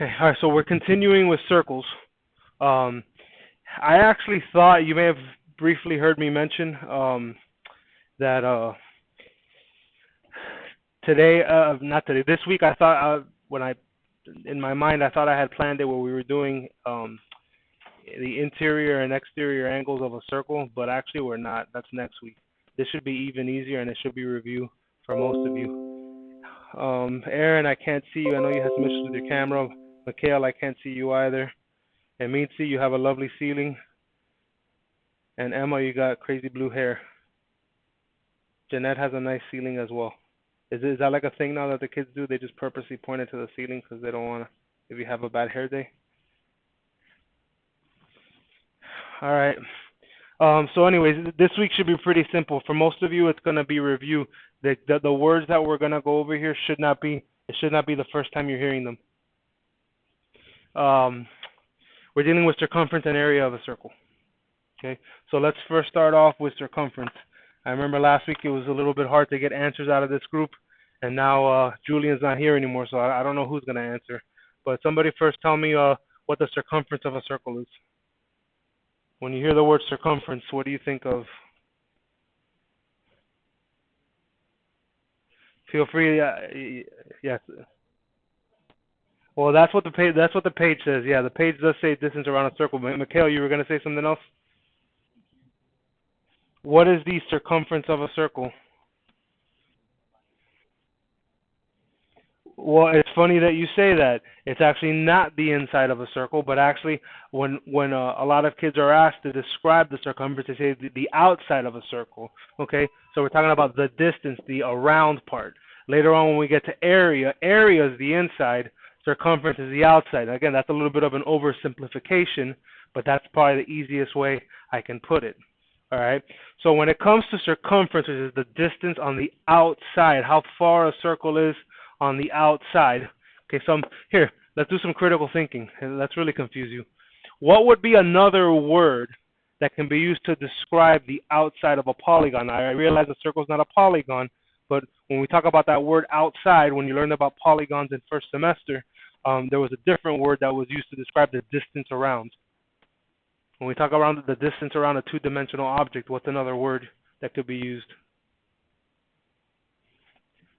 Okay, all right, so we're continuing with circles. Um, I actually thought you may have briefly heard me mention that today, not today, this week, I thought when I, in my mind, I thought I had planned it where we were doing the interior and exterior angles of a circle, but actually we're not. That's next week. This should be even easier and it should be review for most of you. Aaron, I can't see you. I know you have some issues with your camera. Mikhail, I can't see you either. And Mitzi, you have a lovely ceiling. And Emma, you got crazy blue hair. Jeanette has a nice ceiling as well. Is that like a thing now that the kids do? They just purposely point it to the ceiling because they don't want to, if you have a bad hair day? All right. So anyways, this week should be pretty simple. For most of you, it's going to be review. The words that we're going to go over here should not be the first time you're hearing them. We're dealing with circumference and area of a circle. Okay, so let's first start off with circumference. I remember last week it was a little bit hard to get answers out of this group, and now Julian's not here anymore, so I don't know who's going to answer. But somebody first tell me what the circumference of a circle is. When you hear the word circumference, what do you think of? Feel free. Yes. Well, that's what the page. That's what the page says. Yeah, the page does say distance around a circle. Mikhail, you were going to say something else. What is the circumference of a circle? Well, it's funny that you say that. It's actually not the inside of a circle, but actually, when a lot of kids are asked to describe the circumference, they say the outside of a circle. Okay, so we're talking about the distance, the around part. Later on, when we get to area, area is the inside, circumference is the outside. Again, that's a little bit of an oversimplification, but that's probably the easiest way I can put it. All right. So when it comes to circumference, which is the distance on the outside, how far a circle is on the outside. Okay, so here, let's do some critical thinking. Let's really confuse you. What would be another word that can be used to describe the outside of a polygon? I realize a circle is not a polygon, but when we talk about that word outside, when you learned about polygons in first semester, there was a different word that was used to describe the distance around. When we talk around the distance around a two-dimensional object, what's another word that could be used?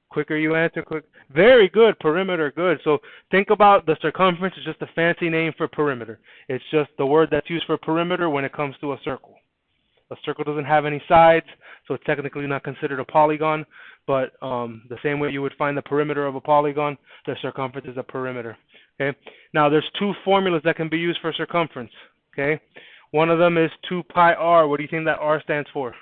Quicker you answer, quick. Very good, perimeter, good. So think about the circumference is just a fancy name for perimeter. It's just the word that's used for perimeter when it comes to a circle. A circle doesn't have any sides, so it's technically not considered a polygon, but the same way you would find the perimeter of a polygon, the circumference is a perimeter. Okay. Now there's two formulas that can be used for circumference. Okay. One of them is 2 pi r. What do you think that r stands for?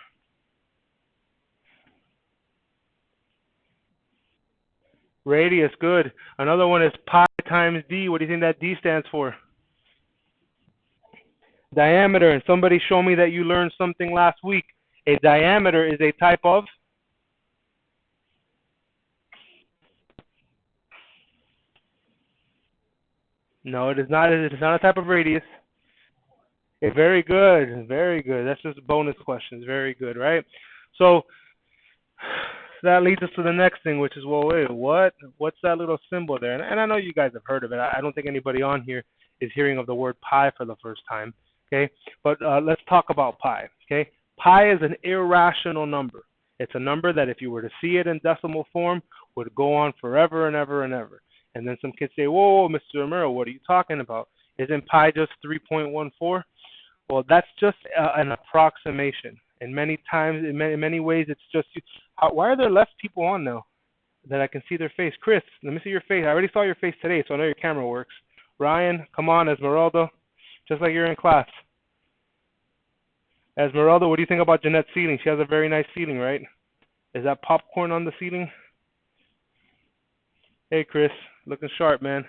Radius, good. Another one is pi times d. What do you think that d stands for? Diameter. And somebody show me that you learned something last week. A diameter is a type of? No, it is not. It is not a type of radius. Very good. Very good. That's just bonus questions. Very good, right? So that leads us to the next thing, which is, well, wait, what's that little symbol there? And I know you guys have heard of it. I don't think anybody on here is hearing of the word pi for the first time. Okay, but let's talk about pi. Okay, pi is an irrational number. It's a number that if you were to see it in decimal form would go on forever and ever and ever. And then some kids say, whoa, Mr. Amuro, what are you talking about? Isn't pi just 3.14? Well, that's just an approximation. And many times, in many ways, it's just, why are there less people on now that I can see their face? Chris, let me see your face. I already saw your face today, so I know your camera works. Ryan, come on, Esmeralda, just like you're in class. Esmeralda, what do you think about Jeanette's ceiling? She has a very nice ceiling, right? Is that popcorn on the ceiling? Hey, Chris, looking sharp, man.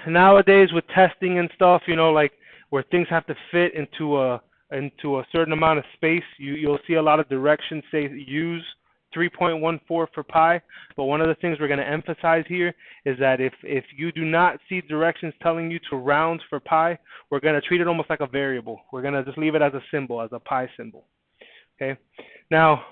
Nowadays with testing and stuff, like where things have to fit into a certain amount of space, you'll see a lot of directions say use 3.14 for pi. But one of the things we're going to emphasize here is that if you do not see directions telling you to round for pi, we're going to treat it almost like a variable. We're going to just leave it as a symbol, as a pi symbol. Okay. Now,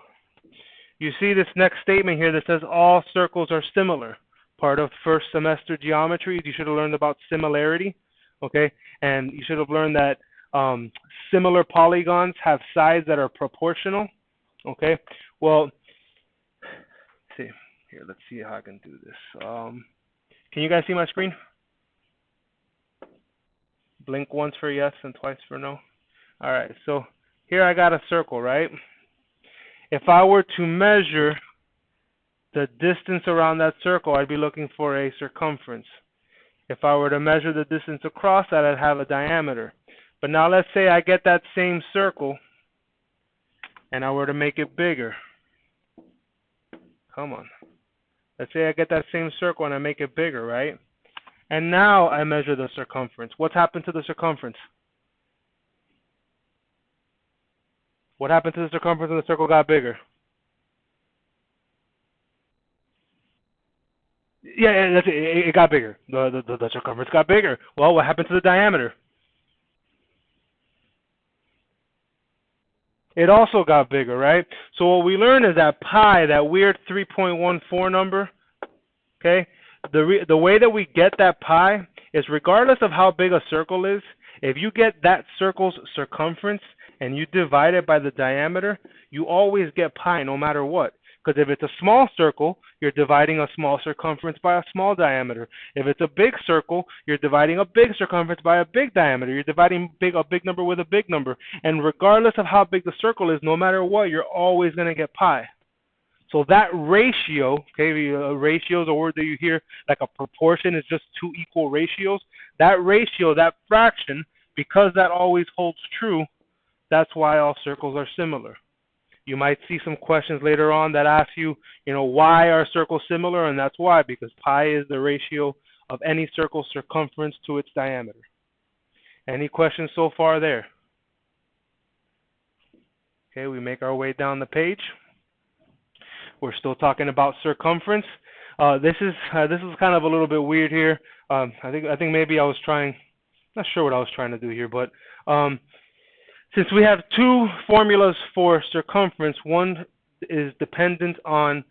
You see this next statement here that says all circles are similar. Part of first semester geometry, you should have learned about similarity, okay? And you should have learned that similar polygons have sides that are proportional, okay? Well, let's see here. Let's see how I can do this. Can you guys see my screen? Blink once for yes and twice for no. All right, so here I got a circle, right? If I were to measure the distance around that circle, I'd be looking for a circumference. If I were to measure the distance across that, I'd have a diameter. But now let's say I get that same circle and I were to make it bigger. Come on. Let's say I get that same circle and I make it bigger, right? And now I measure the circumference. What's happened to the circumference? What happened to the circumference when the circle got bigger? Yeah, that's it. It got bigger. The circumference got bigger. Well, what happened to the diameter? It also got bigger, right? So what we learned is that pi, that weird 3.14 number, okay, the way that we get that pi is regardless of how big a circle is, if you get that circle's circumference and you divide it by the diameter, you always get pi no matter what. Because if it's a small circle, you're dividing a small circumference by a small diameter. If it's a big circle, you're dividing a big circumference by a big diameter. You're dividing a big number with a big number. And regardless of how big the circle is, no matter what, you're always going to get pi. So that ratio, okay, a ratio is a word that you hear like a proportion is just two equal ratios. That ratio, that fraction, because that always holds true, that's why all circles are similar. You might see some questions later on that ask you, why are circles similar? And that's why, because pi is the ratio of any circle's circumference to its diameter. Any questions so far there? Okay, we make our way down the page. We're still talking about circumference. This is kind of a little bit weird here. I think maybe I was trying, not sure what I was trying to do here, but since we have two formulas for circumference, one is dependent on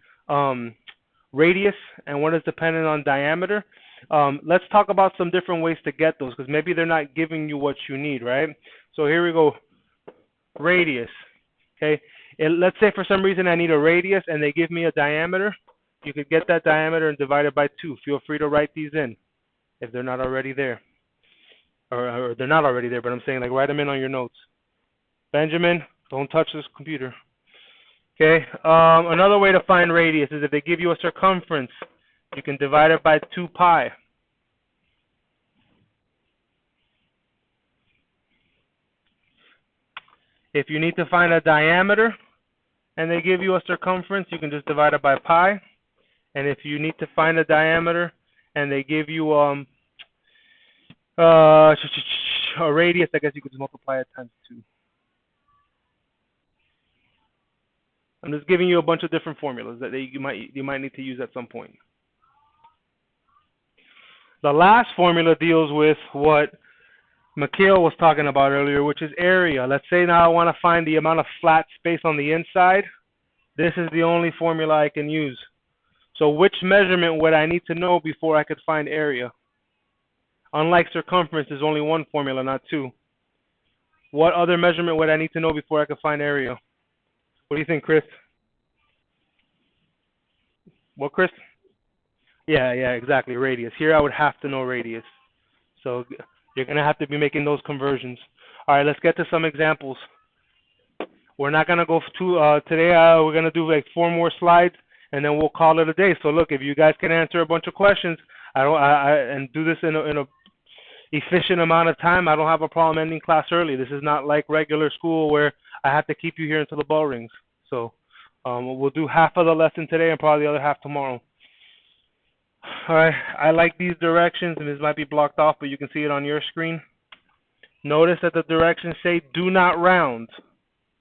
radius and one is dependent on diameter. Let's talk about some different ways to get those, because maybe they're not giving you what you need, right? So here we go, radius, okay? Let's say for some reason I need a radius and they give me a diameter. You could get that diameter and divide it by 2. Feel free to write these in if they're not already there. Or they're not already there, but I'm saying, like, write them in on your notes. Benjamin, don't touch this computer. Okay, another way to find radius is if they give you a circumference, you can divide it by 2 pi. If you need to find a diameter and they give you a circumference, you can just divide it by pi. And if you need to find a diameter and they give you a radius, I guess you could just multiply it times 2. I'm just giving you a bunch of different formulas that you might need to use at some point. The last formula deals with what Mikhail was talking about earlier, which is area. Let's say now I want to find the amount of flat space on the inside. This is the only formula I can use. So which measurement would I need to know before I could find area? Unlike circumference, there's only one formula, not two. What other measurement would I need to know before I could find area? What do you think, Chris? What, Chris? Yeah, exactly, radius. Here I would have to know radius. So you're going to have to be making those conversions. All right, let's get to some examples. We're not going to go today. We're going to do like 4 more slides, and then we'll call it a day. So look, if you guys can answer a bunch of questions and do this in a efficient amount of time, I don't have a problem ending class early. This is not like regular school where I have to keep you here until the bell rings. So we'll do half of the lesson today and probably the other half tomorrow. All right, I like these directions, and this might be blocked off, but you can see it on your screen. Notice that the directions say do not round,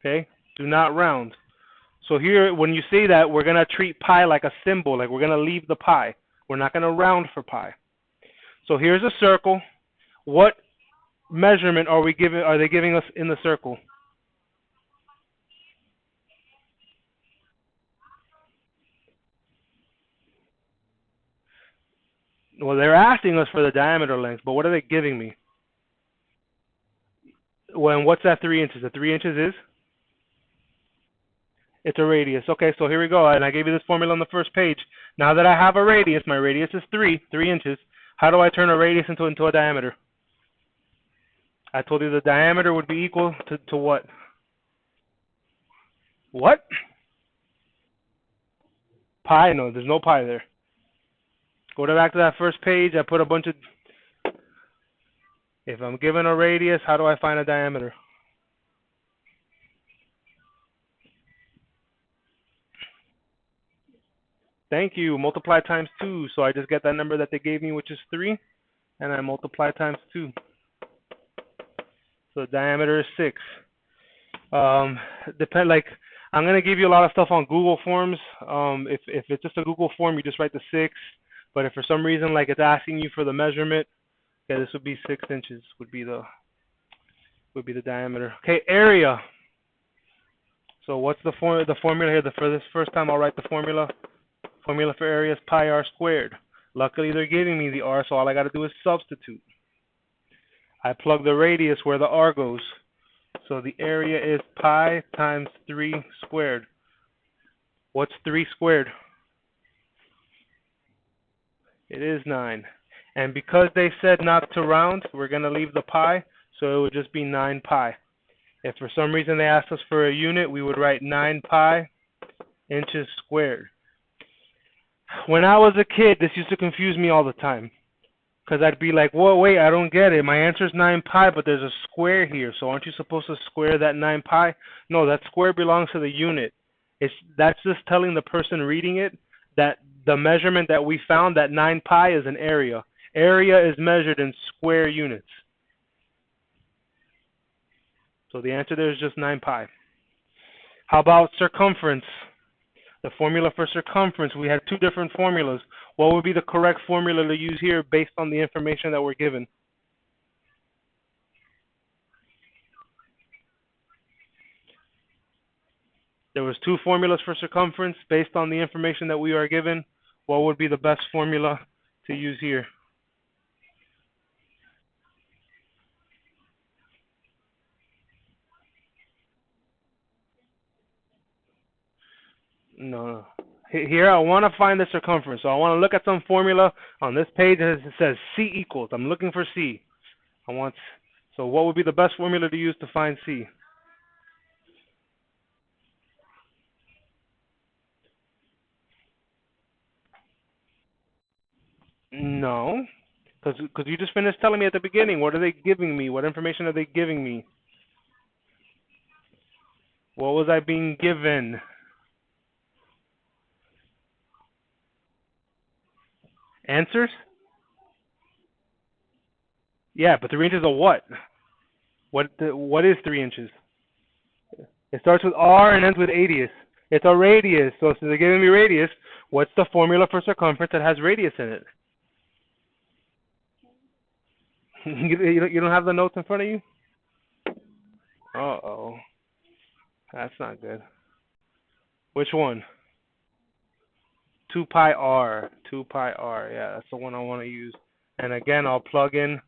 okay? Do not round. So here, when you say that, we're going to treat pi like a symbol, like we're going to leave the pi. We're not going to round for pi. So here's a circle. What measurement are they giving us in the circle? Well, they're asking us for the diameter length, but what are they giving me? When what's that 3 inches? The 3 inches is? It's a radius. Okay, so here we go. And I gave you this formula on the first page. Now that I have a radius, my radius is 3 inches. How do I turn a radius into a diameter? I told you the diameter would be equal to what? What? Pi? No, there's no pi there. Go back to that first page. I put a bunch of... If I'm given a radius, how do I find a diameter? Thank you. Multiply times 2. So I just get that number that they gave me, which is 3. And I multiply times 2. So the diameter is 6. I'm gonna give you a lot of stuff on Google Forms. If it's just a Google form, you just write the 6. But if for some reason like it's asking you for the measurement, okay, this would be 6 inches. Would be the diameter. Okay, area. So what's the formula here? For this first time, I'll write the formula. Formula for area is pi r squared. Luckily, they're giving me the r, so all I got to do is substitute. I plug the radius where the r goes. So the area is pi times 3 squared. What's 3 squared? It is 9. And because they said not to round, we're going to leave the pi, so it would just be 9 pi. If for some reason they asked us for a unit, we would write 9 pi inches squared. When I was a kid, this used to confuse me all the time. Because I'd be like, whoa, wait, I don't get it. My answer is 9 pi, but there's a square here. So aren't you supposed to square that 9 pi? No, that square belongs to the unit. That's just telling the person reading it that the measurement that we found, that 9 pi, is an area. Area is measured in square units. So the answer there is just 9 pi. How about circumference? The formula for circumference, we had 2 different formulas. What would be the correct formula to use here based on the information that we're given? There was 2 formulas for circumference based on the information that we are given. What would be the best formula to use here? No. Here, I want to find the circumference. So I want to look at some formula on this page that says C equals. I'm looking for C. So what would be the best formula to use to find C? No. Because you just finished telling me at the beginning. What are they giving me? What information are they giving me? What was I being given? Answers? Yeah, but 3 inches of what? What is 3 inches? It starts with R and ends with radius. It's a radius. So since they're giving me radius, what's the formula for circumference that has radius in it? You don't have the notes in front of you? Uh-oh. That's not good. Which one? 2 pi r. 2 pi r. Yeah, that's the one I want to use. And again, I'll plug in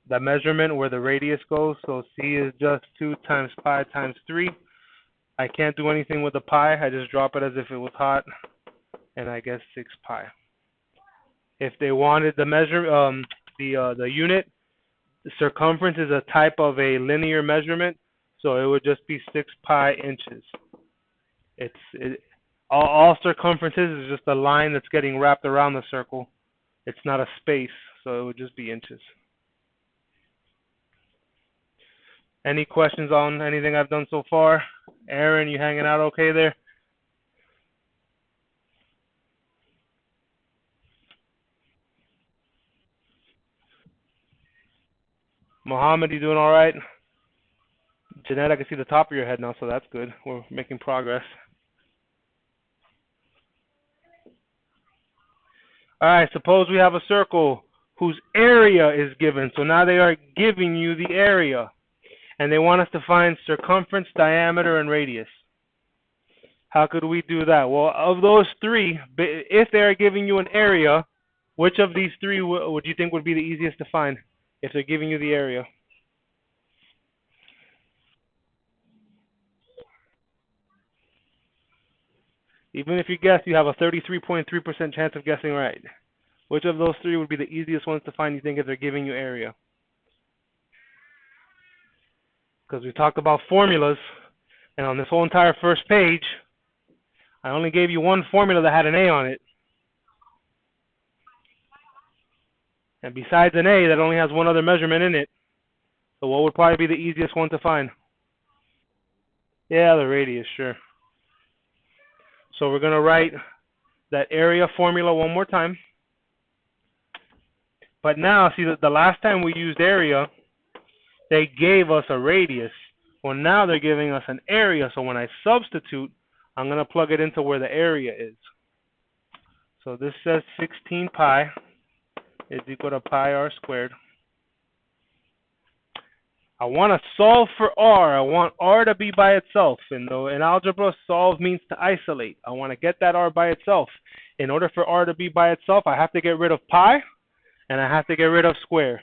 the measurement where the radius goes. So C is just 2 times pi times 3. I can't do anything with the pi. I just drop it as if it was hot. And I get 6 pi. If they wanted the the unit, the circumference is a type of a linear measurement. So it would just be 6 pi inches. All circumference is just a line that's getting wrapped around the circle. It's not a space, so it would just be inches. Any questions on anything I've done so far? Aaron, you hanging out okay there? Mohammed, you doing all right? Jeanette, I can see the top of your head now, so that's good. We're making progress. All right, suppose we have a circle whose area is given. So now they are giving you the area. And they want us to find circumference, diameter, and radius. How could we do that? Well, of those 3, if they are giving you an area, Which of these three would you think would be the easiest to find if they're giving you the area? Even if you guess, you have a 33.3% chance of guessing right. Which of those three would be the easiest ones to find, you think, if they're giving you area? Because we talked about formulas, and on this whole entire first page, I only gave you one formula that had an A on it. And besides an A, that only has one other measurement in it. So what would probably be the easiest one to find? Yeah, the radius, sure. So we're going to write that area formula one more time. But now, see, the last time we used area, they gave us a radius. Well, now they're giving us an area. So when I substitute, I'm going to plug it into where the area is. So this says 16 pi is equal to pi r squared. I want to solve for r. I want r to be by itself. In algebra, solve means to isolate. I want to get that r by itself. In order for r to be by itself, I have to get rid of pi, and I have to get rid of square.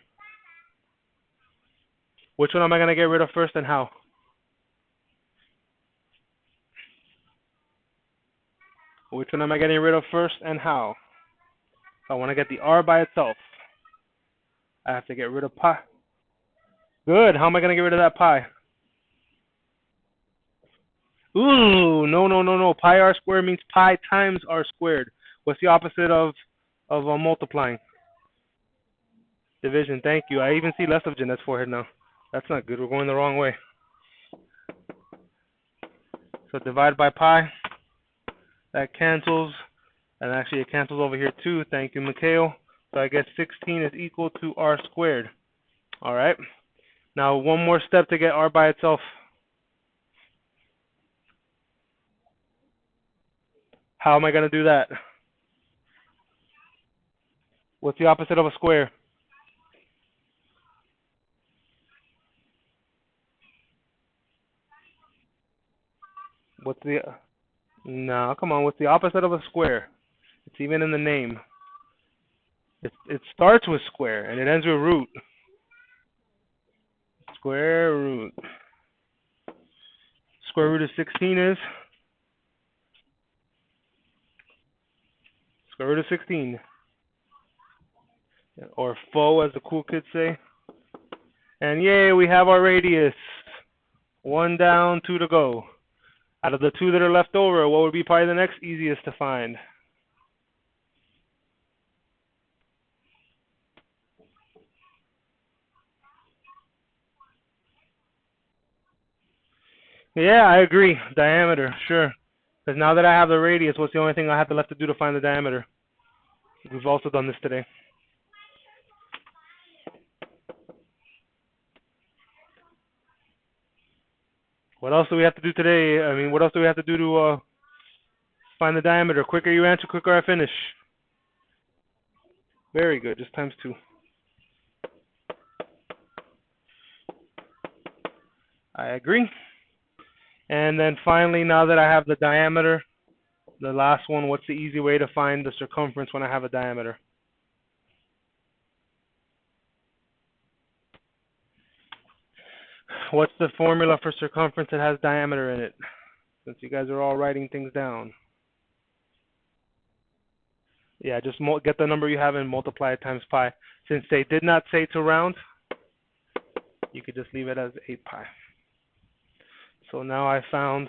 Which one am I going to get rid of first, and how? Which one am I getting rid of first, and how? I want to get the r by itself. I have to get rid of pi. Good. How am I going to get rid of that pi? Ooh, no. Pi r squared means pi times r squared. What's the opposite of multiplying? Division. Thank you. I even see less of Jeanette's forehead now. That's not good. We're going the wrong way. So divide by pi. That cancels. And actually it cancels over here too. Thank you, Mikhail. So I guess 16 is equal to r squared. All right. Now one more step to get r by itself. How am I going to do that? What's the opposite of a square? What's the... No, come on. What's the opposite of a square? It's even in the name. It starts with square and it ends with root. Square root. Square root of 16 is? Square root of 16. Or faux, as the cool kids say. And yay, we have our radius. 1 down, 2 to go. Out of the 2 that are left over, what would be probably the next easiest to find? Yeah, I agree. Diameter, sure. Because now that I have the radius, what's the only thing I have left to do to find the diameter? We've also done this today. What else do we have to do today? I mean, what else do we have to do to find the diameter? Quicker you answer, quicker I finish. Very good, just times 2. I agree. And then finally, now that I have the diameter, the last one, what's the easy way to find the circumference when I have a diameter? What's the formula for circumference that has diameter in it? Since you guys are all writing things down. Yeah, just get the number you have and multiply it times pi. Since they did not say to round, you could just leave it as 8 pi. So now I found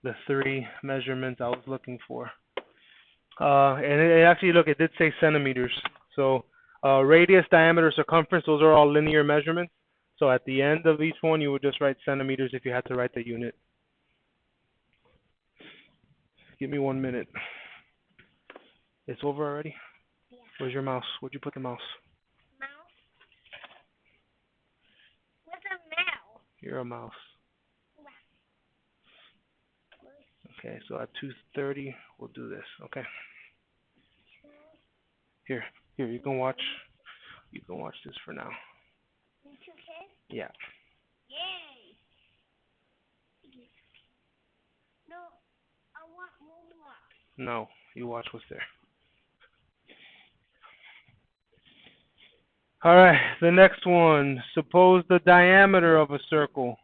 the 3 measurements I was looking for. And it actually, look, it did say centimeters. So radius, diameter, circumference, those are all linear measurements. So at the end of each one, you would just write centimeters if you had to write the unit. Give me 1 minute. It's over already? Yeah. Where's your mouse? Where'd you put the mouse? Mouse? What's a mouse? You're a mouse. Okay, so at 2:30, we'll do this, okay? Here, you can watch. You can watch this for now. Okay? Yeah. Yay! No, I want more. No, you watch what's there. All right, the next one. Suppose the diameter of a circle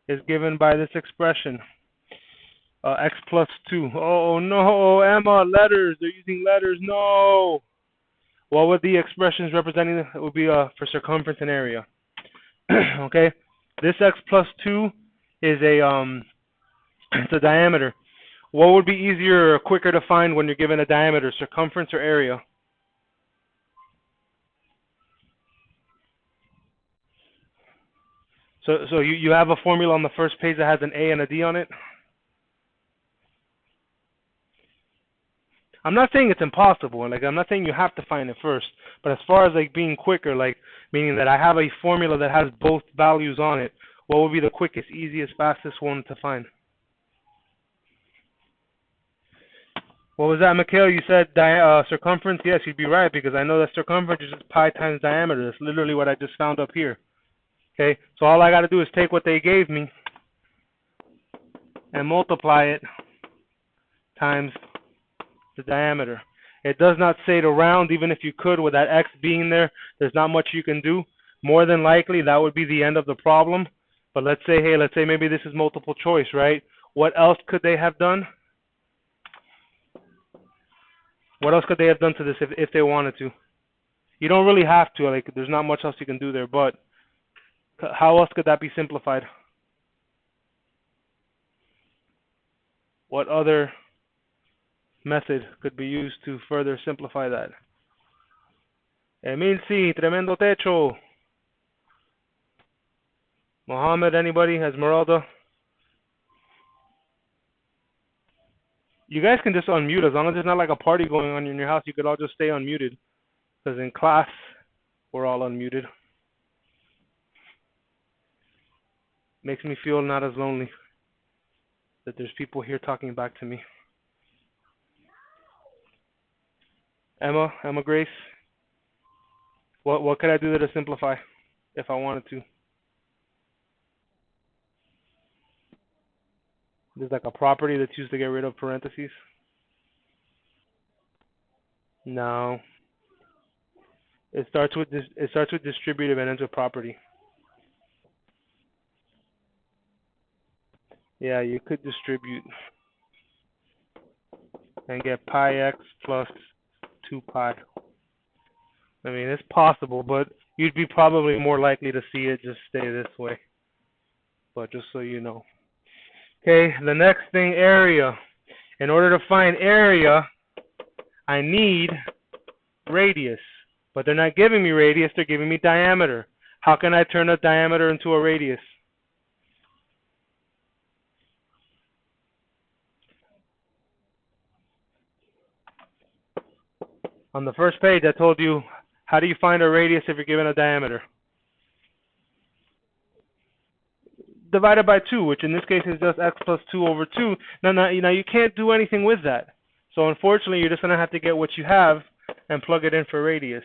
is given by this expression, x plus 2. Oh, no, Emma, letters. They're using letters. No. What would the expressions representing it would be for circumference and area? Okay, this x plus 2 is it's a diameter. What would be easier or quicker to find when you're given a diameter, circumference or area? So you have a formula on the first page that has an A and a D on it? I'm not saying it's impossible. Like, I'm not saying you have to find it first. But as far as like being quicker, like meaning that I have a formula that has both values on it, what would be the quickest, easiest, fastest one to find? What was that, Mikhail? You said circumference? Yes, you'd be right, because I know that circumference is just pi times diameter. That's literally what I just found up here. Okay, so all I got to do is take what they gave me and multiply it times the diameter. It does not say to round, even if you could, with that x being there. There's not much you can do. More than likely, that would be the end of the problem. But let's say, hey, let's say maybe this is multiple choice, right? What else could they have done? What else could they have done to this if they wanted to? You don't really have to. Like, there's not much else you can do there. But how else could that be simplified? What other method could be used to further simplify that? Emil, sí, tremendo techo. Mohammed, anybody? Esmeralda? You guys can just unmute. As long as there's not like a party going on in your house, you could all just stay unmuted. Because in class, we're all unmuted. Makes me feel not as lonely that there's people here talking back to me. Emma Grace, what could I do to simplify if I wanted to? There's like a property that's used to get rid of parentheses. No. It starts with distributive and ends with property. Yeah, you could distribute and get pi x plus 2 pi. I mean, it's possible, but you'd be probably more likely to see it just stay this way. But just so you know. Okay, the next thing, area. In order to find area, I need radius. But they're not giving me radius, they're giving me diameter. How can I turn a diameter into a radius? On the first page, I told you, how do you find a radius if you're given a diameter? Divided by 2, which in this case is just x plus 2 over 2. Now, you can't do anything with that. So unfortunately, you're just going to have to get what you have and plug it in for radius.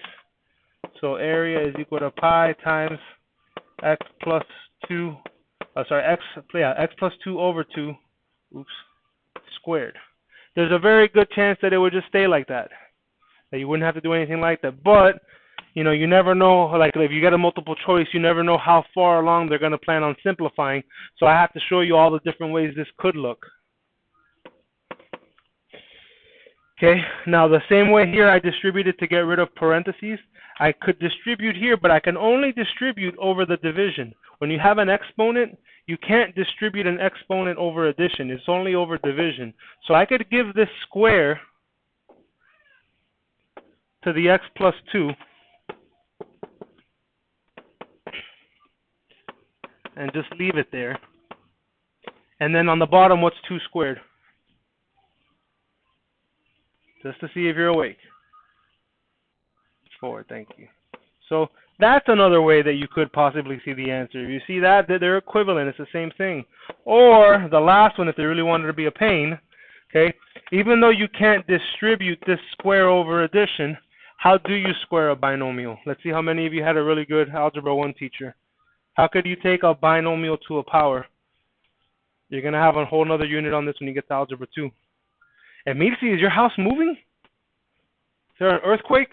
So area is equal to pi times x plus 2, x plus 2 over 2, squared. There's a very good chance that it would just stay like that. That you wouldn't have to do anything like that. But, you never know, like if you get a multiple choice, you never know how far along they're going to plan on simplifying. So I have to show you all the different ways this could look. Okay, now the same way here I distributed to get rid of parentheses. I could distribute here, but I can only distribute over the division. When you have an exponent, you can't distribute an exponent over addition. It's only over division. So I could give this square to the x plus 2 and just leave it there. And then on the bottom, what's 2 squared? Just to see if you're awake. 4, thank you. So that's another way that you could possibly see the answer. You see that? They're equivalent. It's the same thing. Or the last one, if they really wanted to be a pain, okay, even though you can't distribute this square over addition, how do you square a binomial? Let's see how many of you had a really good Algebra 1 teacher. How could you take a binomial to a power? You're going to have a whole other unit on this when you get to Algebra 2. And Mirsi, is your house moving? Is there an earthquake?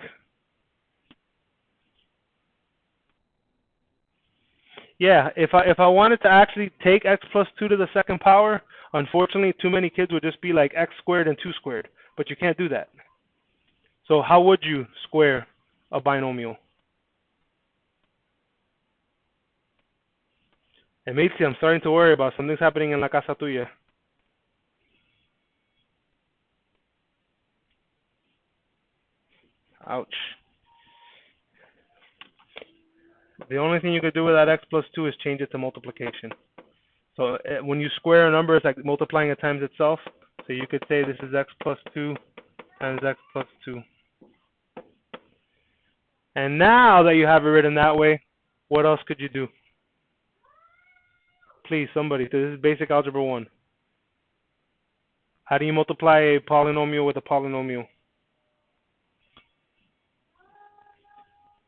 Yeah, if I wanted to actually take x plus 2 to the second power, unfortunately, too many kids would just be like x squared and 2 squared. But you can't do that. So how would you square a binomial? And Mitzi, I'm starting to worry about something's happening in la casa tuya. Ouch. The only thing you could do with that x plus 2 is change it to multiplication. So when you square a number, it's like multiplying it times itself. So you could say this is x plus 2 times x plus 2. And now that you have it written that way, what else could you do? Please, somebody. This is basic algebra 1. How do you multiply a polynomial with a polynomial?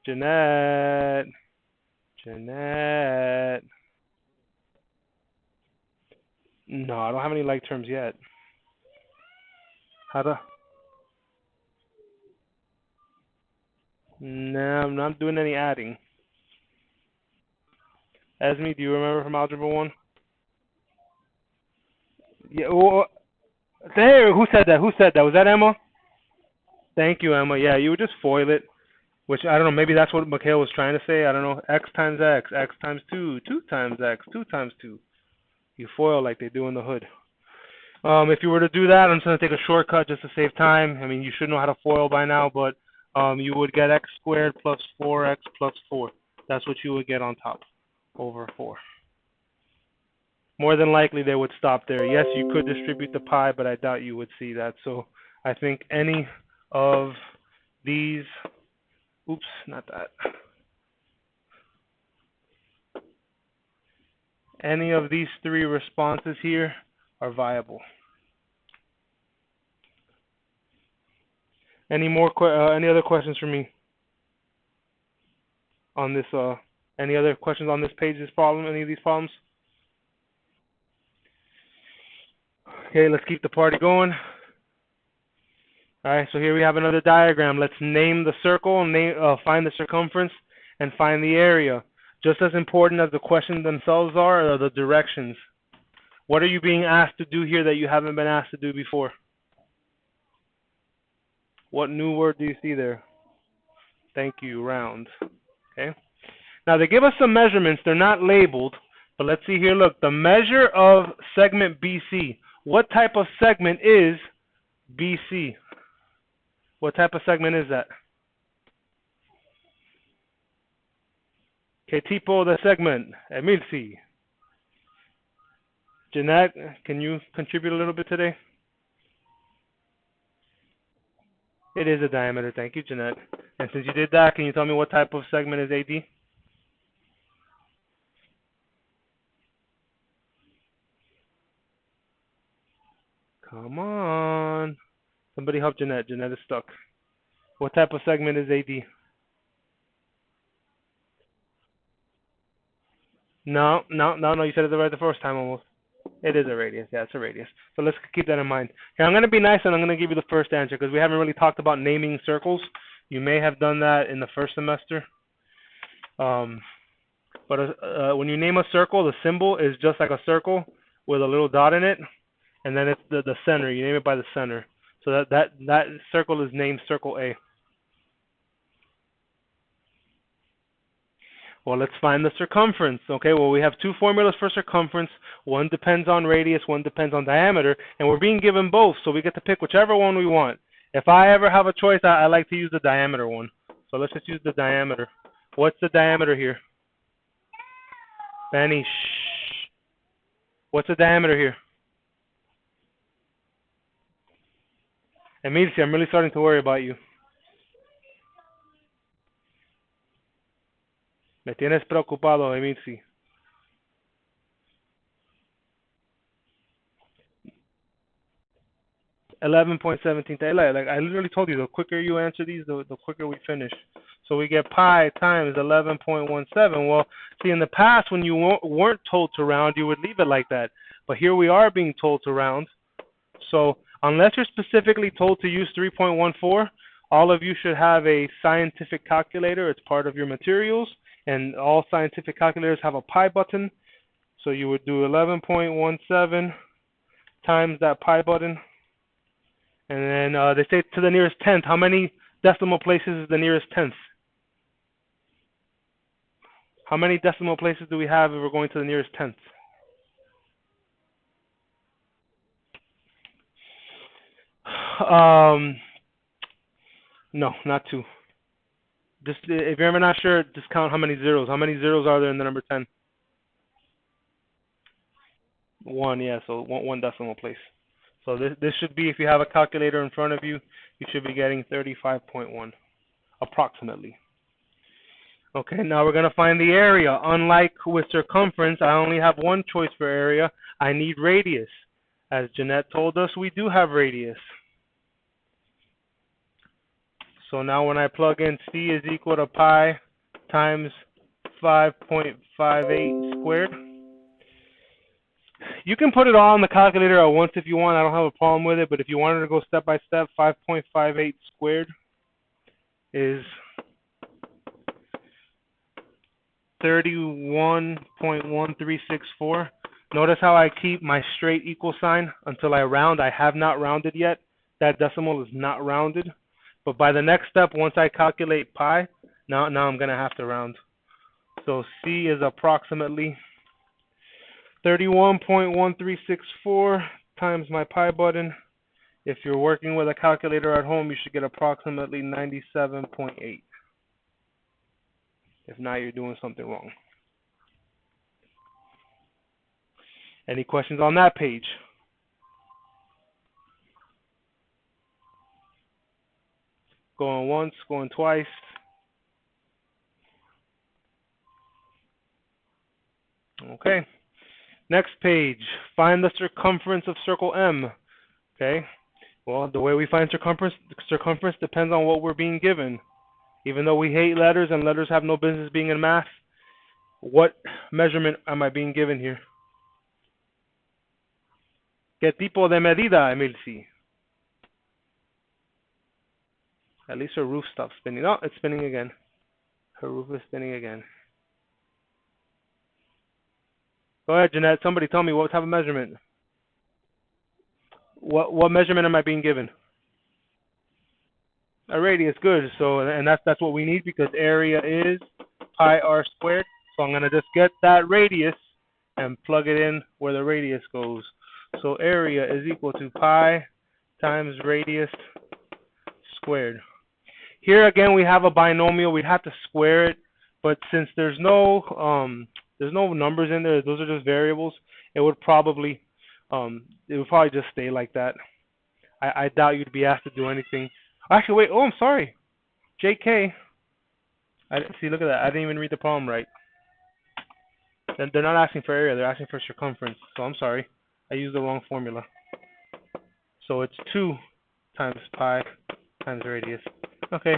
Jeanette. Jeanette. No, I don't have any like terms yet. How to? No, I'm not doing any adding. Esme, do you remember from algebra 1? Yeah. Well, there. Who said that? Who said that? Was that Emma? Thank you, Emma. Yeah, you would just FOIL it, which I don't know. Maybe that's what Mikhail was trying to say. I don't know. X times X, X times 2, 2 times X, 2 times 2. You FOIL like they do in the hood. If you were to do that, I'm just going to take a shortcut just to save time. I mean, you should know how to FOIL by now, but you would get x squared plus 4x plus 4. That's what you would get on top over 4. More than likely, they would stop there. Yes, you could distribute the pi, but I doubt you would see that. So I think any of these, oops, not that. Any of these three responses here are viable. Any other questions for me on this? Any other questions on this page? This problem? Any of these problems? Okay, let's keep the party going. All right, so here we have another diagram. Let's name the circle, find the circumference, and find the area. Just as important as the questions themselves are the directions. What are you being asked to do here that you haven't been asked to do before? What new word do you see there? Thank you, round. Okay. Now they give us some measurements. They're not labeled, but let's see here. Look, the measure of segment BC. What type of segment is BC? What type of segment is that? ¿Qué tipo de segment? Emilci. Jeanette, can you contribute a little bit today? It is a diameter. Thank you, Jeanette. And since you did that, can you tell me what type of segment is AD? Come on. Somebody help Jeanette. Jeanette is stuck. What type of segment is AD? No. You said it right the first time almost. It is a radius. Yeah, it's a radius. So let's keep that in mind. Okay, I'm going to be nice and I'm going to give you the first answer because we haven't really talked about naming circles. You may have done that in the first semester. But when you name a circle, the symbol is just like a circle with a little dot in it, and then it's the center. You name it by the center. So that circle is named circle A. Well, let's find the circumference. Okay, well, we have two formulas for circumference. One depends on radius, one depends on diameter, and we're being given both, so we get to pick whichever one we want. If I ever have a choice, I like to use the diameter one. So let's just use the diameter. What's the diameter here? Benny, shh. What's the diameter here? Emilci, I'm really starting to worry about you. Me tienes preocupado, Emilci. $11.17. Like I literally told you, the quicker you answer these, the quicker we finish. So we get pi times 11.17. Well, see, in the past, when you weren't told to round, you would leave it like that. But here we are being told to round. So unless you're specifically told to use 3.14, all of you should have a scientific calculator. It's part of your materials. and all scientific calculators have a pi button. So you would do 11.17 times that pi button, and then they say to the nearest tenth. How many decimal places is the nearest tenth? How many decimal places do we have if we're going to the nearest tenth? No, not 2. Just if you're ever not sure, just count how many zeros. How many zeros are there in the number 10? 1, yeah. So one decimal place. So this should be, if you have a calculator in front of you, you should be getting 35.1, approximately. Okay, now we're gonna find the area. Unlike with circumference, I only have one choice for area. I need radius. As Jeanette told us, we do have radius. So now when I plug in C is equal to pi times 5.58 squared. You can put it all in the calculator at once if you want. I don't have a problem with it, but if you wanted to go step by step, 5.58 squared is 31.1364. Notice how I keep my straight equal sign until I round. I have not rounded yet. That decimal is not rounded. But by the next step, once I calculate pi, now I'm going to have to round. So C is approximately 31.1364 times my pi button. If you're working with a calculator at home, you should get approximately 97.8. If not, you're doing something wrong. Any questions on that page? Going once, going twice. Okay. Next page. Find the circumference of circle M. Okay. Well, the way we find circumference depends on what we're being given. Even though we hate letters and letters have no business being in math, what measurement am I being given here? ¿Qué tipo de medida, Emilci? At least her roof stopped spinning. Oh, it's spinning again. Her roof is spinning again. Go ahead, Jeanette. Somebody tell me what type of measurement. What measurement am I being given? A radius, good. So, and that's what we need because area is pi r squared. So I'm gonna just get that radius and plug it in where the radius goes. So area is equal to pi times radius squared. Here again we have a binomial. We'd have to square it, but since there's no numbers in there, those are just variables. It would probably just stay like that. I doubt you'd be asked to do anything. Actually, wait. Oh, I'm sorry. JK. See, look at that. I didn't even read the problem right. They're not asking for area. They're asking for circumference. So I'm sorry. I used the wrong formula. So it's 2 times pi times radius. Okay.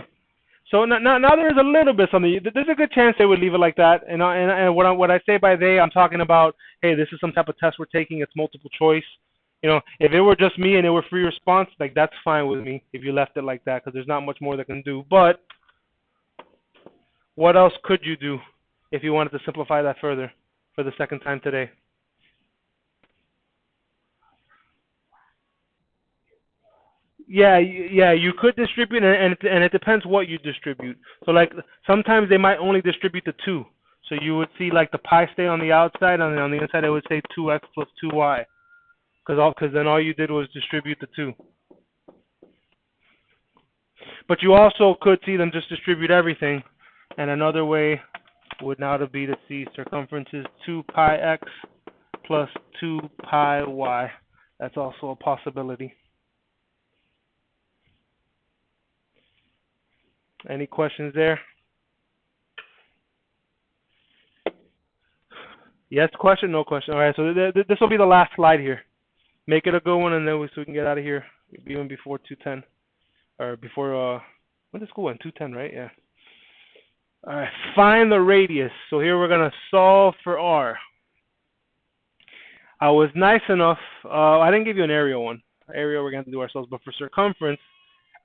So now there's a little bit something. There's a good chance they would leave it like that. And what I say by they, I'm talking about, hey, this is some type of test we're taking. It's multiple choice. You know, if it were just me and it were free response, like that's fine with me if you left it like that because there's not much more they can do. But what else could you do if you wanted to simplify that further for the second time today? Yeah, you could distribute, and it depends what you distribute. So like sometimes they might only distribute the 2. So you would see like the pi stay on the outside, and on the inside it would say 2x plus 2y. Because then all you did was distribute the 2. But you also could see them just distribute everything. And another way would now to be to see circumference is 2 pi x plus 2 pi y. That's also a possibility. Any questions there? Yes, question, no question. All right, so this will be the last slide here. Make it a good one, and then so we can get out of here even before 2:10, or before when did school end? 2:10, right? Yeah. All right. Find the radius. So here we're gonna solve for r. I was nice enough. I didn't give you an area one. Area we're gonna do ourselves, but for circumference,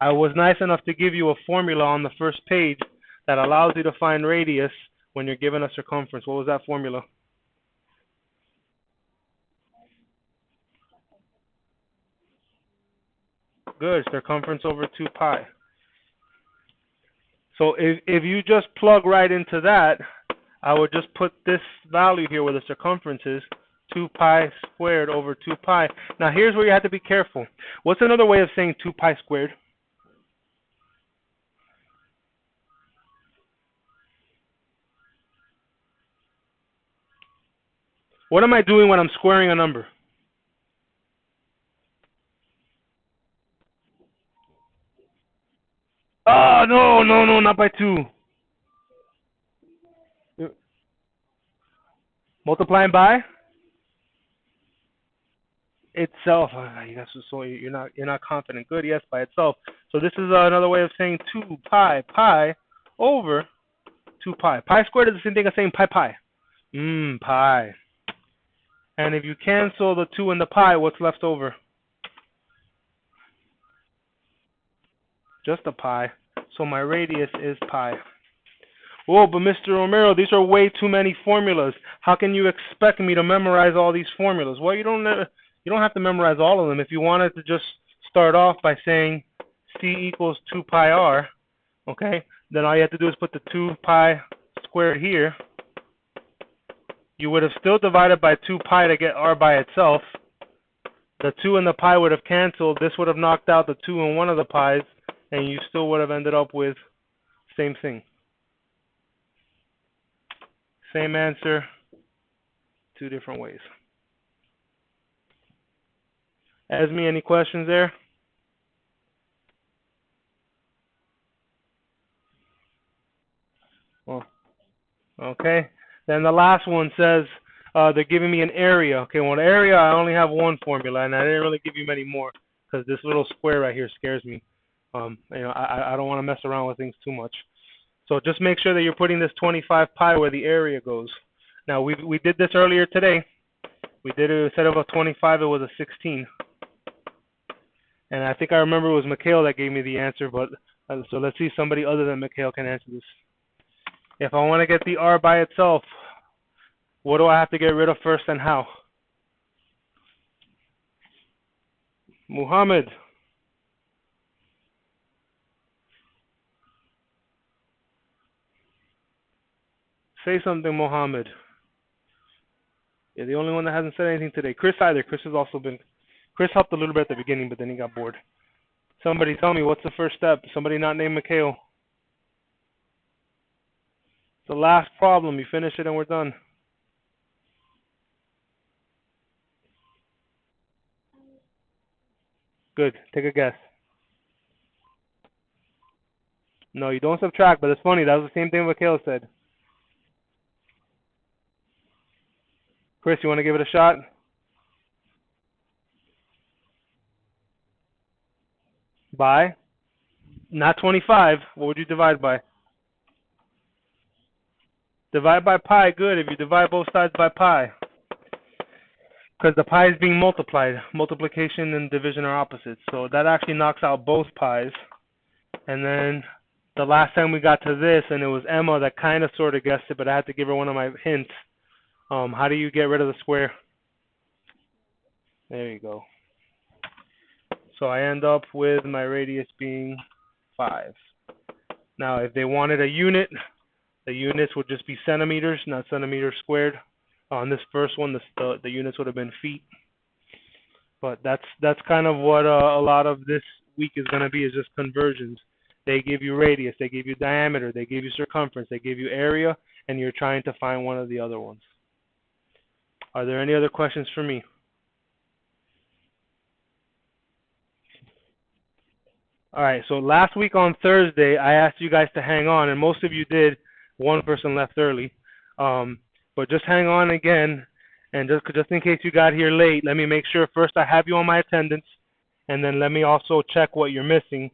I was nice enough to give you a formula on the first page that allows you to find radius when you're given a circumference? What was that formula? Good, circumference over 2 pi. So if you just plug right into that, I would just put this value here where the circumference is, 2 pi squared over 2 pi. Now here's where you have to be careful. What's another way of saying 2 pi squared? What am I doing when I'm squaring a number? Oh, no, not by 2. Multiplying by itself. You guys, so you're not confident. Good, yes, by itself. So this is another way of saying 2 pi over 2 pi. Pi squared is the same thing as saying pi. Pi. And if you cancel the 2 and the pi, what's left over? Just a pi. So my radius is pi. Oh, but Mr. Romero, these are way too many formulas. How can you expect me to memorize all these formulas? Well, you don't have to memorize all of them. If you wanted to just start off by saying C equals 2 pi r, okay, then all you have to do is put the 2 pi squared here. You would have still divided by 2 pi to get r by itself. The 2 and the pi would have canceled. This would have knocked out the 2 and 1 of the pi's, and you still would have ended up with same thing. Same answer, 2 different ways. Esme, any questions there? Well, okay. Then the last one says they're giving me an area. Okay, well, area, I only have one formula, and I didn't really give you many more because this little square right here scares me. I don't want to mess around with things too much. So just make sure that you're putting this 25 pi where the area goes. Now, we did this earlier today. We did it, instead of a 25, it was a 16. And I think I remember it was Mikhail that gave me the answer, but so let's see if somebody other than Mikhail can answer this. If I want to get the r by itself, what do I have to get rid of first and how? Muhammad. Say something, Mohammed. You're the only one that hasn't said anything today. Chris either. Chris helped a little bit at the beginning, but then he got bored. Somebody tell me, what's the first step? Somebody not named Mikhail. The last problem. You finish it and we're done. Good. Take a guess. No, you don't subtract, but it's funny. That was the same thing Mikhail said. Chris, you want to give it a shot? By? Not 25. What would you divide by? Divide by pi, good. If you divide both sides by pi. Because the pi is being multiplied. Multiplication and division are opposites. So that actually knocks out both pi's. And then the last time we got to this, and it was Emma that kind of sort of guessed it, but I had to give her one of my hints. How do you get rid of the square? There you go. So I end up with my radius being 5. Now, if they wanted a unit, the units would just be centimeters, not centimeters squared. On this first one, the units would have been feet. But that's kind of what a lot of this week is going to be, is just conversions. They give you radius, they give you diameter, they give you circumference, they give you area, and you're trying to find one of the other ones. Are there any other questions for me? All right, so last week on Thursday, I asked you guys to hang on, and most of you did. One person left early. But just hang on again, and just in case you got here late, let me make sure first I have you on my attendance, and then let me also check what you're missing,